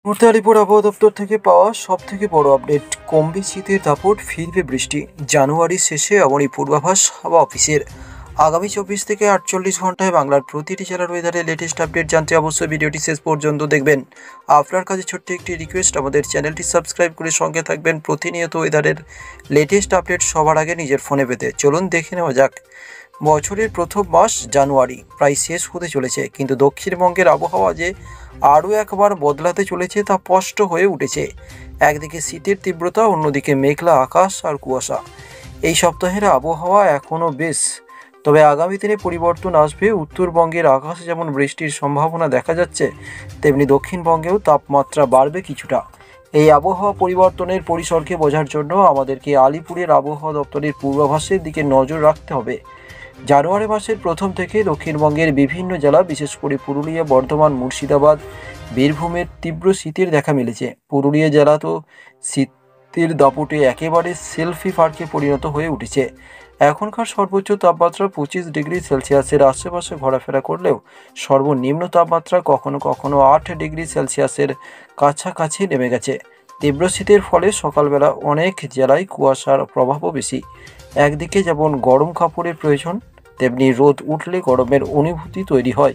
মুহূর্তে আলিপুর আবহাওয়া দপ্তর থেকে পাওয়া সবথেকে বড় আপডেট, কমবে শীতের দাপট, ফিরবে বৃষ্টি। জানুয়ারির শেষে এমনই পূর্বাভাস হাওয়া অফিসের। আগামী 24 থেকে 48 ঘন্টায় বাংলার প্রতিটি জেলার ওয়েদারের লেটেস্ট আপডেট জানতে অবশ্যই ভিডিওটি শেষ পর্যন্ত দেখবেন। আপনার কাছে ছোট্ট একটি রিকোয়েস্ট, আমাদের চ্যানেলটি সাবস্ক্রাইব করে সঙ্গে থাকবেন প্রতিনিয়ত ওয়েদারের লেটেস্ট আপডেট সবার আগে নিজের ফোনে পেতে। চলুন দেখে নেওয়া যাক। বছরের প্রথম মাস জানুয়ারি প্রায় শেষ হতে চলেছে, কিন্তু দক্ষিণবঙ্গের আবহাওয়া যে আরও একবার বদলাতে চলেছে তা স্পষ্ট হয়ে উঠেছে। একদিকে শীতের তীব্রতা, অন্যদিকে মেঘলা আকাশ আর কুয়াশা। এই সপ্তাহের আবহাওয়া এখনও বেশ, তবে আগামী দিনে পরিবর্তন আসবে। উত্তরবঙ্গের আকাশে যেমন বৃষ্টির সম্ভাবনা দেখা যাচ্ছে, তেমনি দক্ষিণবঙ্গেও তাপমাত্রা বাড়বে কিছুটা। এই আবহাওয়া পরিবর্তনের পরিসরকে বোঝার জন্য আমাদেরকে আলিপুরের আবহাওয়া দপ্তরের পূর্বাভাসের দিকে নজর রাখতে হবে। জানুয়ারি মাসের প্রথম থেকে দক্ষিণবঙ্গের বিভিন্ন জেলা, বিশেষ করে পুরুলিয়া, বর্ধমান, মুর্শিদাবাদ, বীরভূমের তীব্র শীতের দেখা মিলেছে। পুরুলিয়া জেলা তো শীতের দাপটে একেবারে সেলফি পার্কে পরিণত হয়ে উঠেছে। এখনকার সর্বোচ্চ তাপমাত্রা 25 ডিগ্রি সেলসিয়াসের আশেপাশে ঘোরাফেরা করলেও সর্বনিম্ন তাপমাত্রা কখনো কখনো 8 ডিগ্রি সেলসিয়াসের কাছাকাছি নেমে গেছে। তীব্র শীতের ফলে সকালবেলা অনেক জেলায় কুয়াশার প্রভাবও বেশি। একদিকে যেমন গরম কাপড়ের প্রয়োজন, তেমনি রোদ উঠলে গরমের অনুভূতি তৈরি হয়।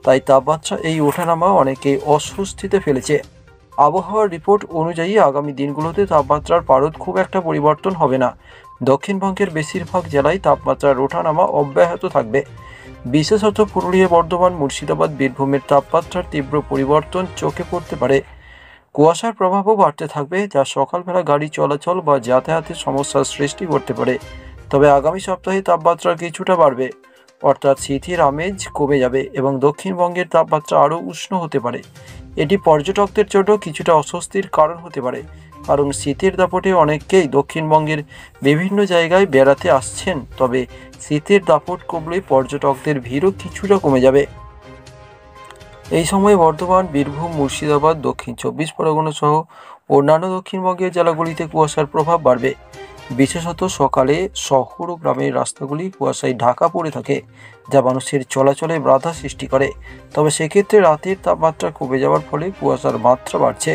তাই তাপমাত্রা এই ওঠানামা অনেকেই অস্বস্তিতে ফেলেছে। আবহাওয়ার রিপোর্ট অনুযায়ী আগামী দিনগুলোতে তাপমাত্রার পারদ খুব একটা পরিবর্তন হবে না। দক্ষিণবঙ্গের বেশিরভাগ জেলায় তাপমাত্রার ওঠানামা অব্যাহত থাকবে। বিশেষত পুরুলিয়া, বর্ধমান, মুর্শিদাবাদ, বীরভূমের তাপমাত্রার তীব্র পরিবর্তন চোখে পড়তে পারে। কুয়াশার প্রভাবও বাড়তে থাকবে, যা সকালবেলা গাড়ি চলাচল বা যাতায়াতের সমস্যার সৃষ্টি করতে পারে। তবে আগামী সপ্তাহে তাপমাত্রা কিছুটা বাড়বে, অর্থাৎ শীতের আমেজ কমে যাবে এবং দক্ষিণবঙ্গের তাপমাত্রা আরও উষ্ণ হতে পারে। এটি পর্যটকদের জন্য কিছুটা অস্বস্তির কারণ হতে পারে, কারণ শীতের দাপটে অনেকেই দক্ষিণবঙ্গের বিভিন্ন জায়গায় বেড়াতে আসছেন। তবে শীতের দাপট কমলে পর্যটকদের ভিড়ও কিছুটা কমে যাবে। এই সময় বর্ধমান, বীরভূম, মুর্শিদাবাদ, দক্ষিণ 24 পরগনা সহ অন্যান্য দক্ষিণবঙ্গের জেলাগুলিতে কুয়াশার প্রভাব বাড়বে। বিশেষত সকালে শহর ও গ্রামের রাস্তাগুলি কুয়াশায় ঢাকা পড়ে থাকে, যা মানুষের চলাচলে বাধা সৃষ্টি করে। তবে সেক্ষেত্রে রাতের তাপমাত্রা কমে যাওয়ার ফলে কুয়াশার মাত্রা বাড়ছে।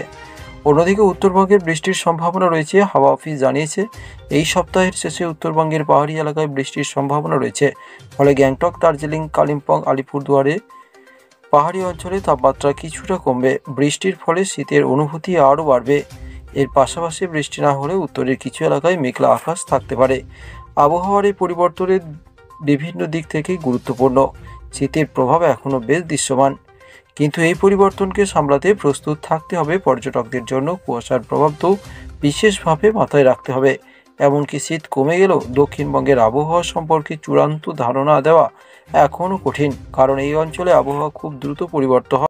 অন্যদিকে উত্তরবঙ্গের বৃষ্টির সম্ভাবনা রয়েছে। হাওয়া অফিস জানিয়েছে, এই সপ্তাহের শেষে উত্তরবঙ্গের পাহাড়ি এলাকায় বৃষ্টির সম্ভাবনা রয়েছে। ফলে গ্যাংটক, দার্জিলিং, কালিম্পং, আলিপুরদুয়ারে পাহাড়ি অঞ্চলে তাপমাত্রা কিছুটা কমবে। বৃষ্টির ফলে শীতের অনুভূতি আরও বাড়বে। এর পাশাপাশি বৃষ্টি না হলে উত্তরের কিছু এলাকায় মেঘলা আকাশ থাকতে পারে। আবহাওয়ার এই পরিবর্তনের বিভিন্ন দিক থেকেই গুরুত্বপূর্ণ। শীতের প্রভাব এখনও বেশ দৃশ্যমান, কিন্তু এই পরিবর্তনকে সামলাতে প্রস্তুত থাকতে হবে। পর্যটকদের জন্য কুয়াশার প্রভাব তো বিশেষভাবে মাথায় রাখতে হবে। এমনকি শীত কমে গেলেও দক্ষিণবঙ্গের আবহাওয়া সম্পর্কে চূড়ান্ত ধারণা দেওয়া এখনও কঠিন, কারণ এই অঞ্চলে আবহাওয়া খুব দ্রুত পরিবর্তন হয়।